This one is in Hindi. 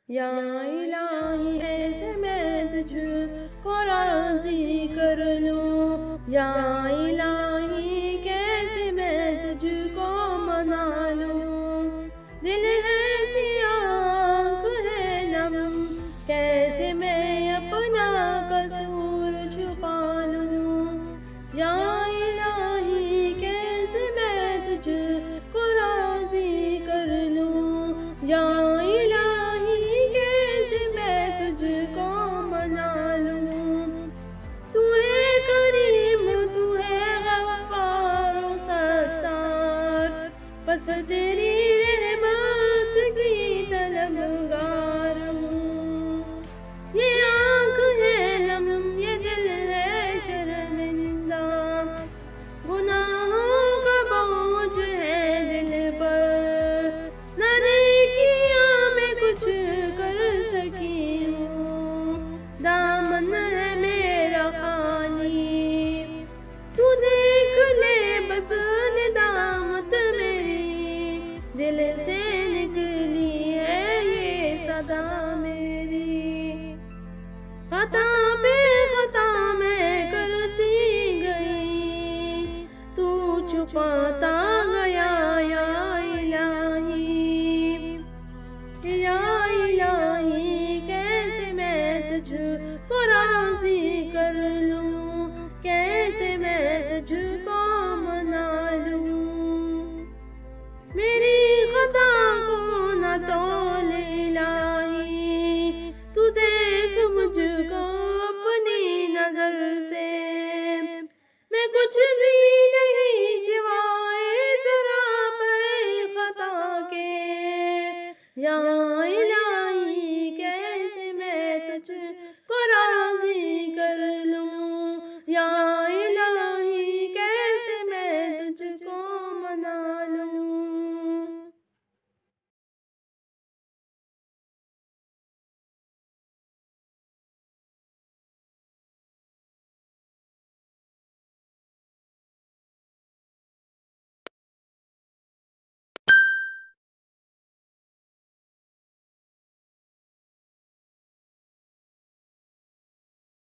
या इलाही ऐसे मैं तुझको राज़ी कर लूं, या इलाही कैसे मैं तुझको मना लूं। दिल है सियाह आँख है नम, कैसे मैं अपना कसूर छुपा लूं। या इलाही कैसे मैं तुझको राज़ी कर लूं, या इलाही कैसे मैं तुझको मना लूं। तू है करीम, तू है गफ्फार व सत्तार, बस तेरी रहमत की तलबगार हूँ। ये आँख है नम, ये दिल है शर्मिंदा, गुनाहों का बोझ है दिल पर, न नेकियां मैं कुछ कर सकी हूँ। दामन है मेरा खाली, तू देख ले बस निदामत मेरी, दिल से निकली है ये सदा मेरी। खता पे खता मैं करती गई, तू छुपाता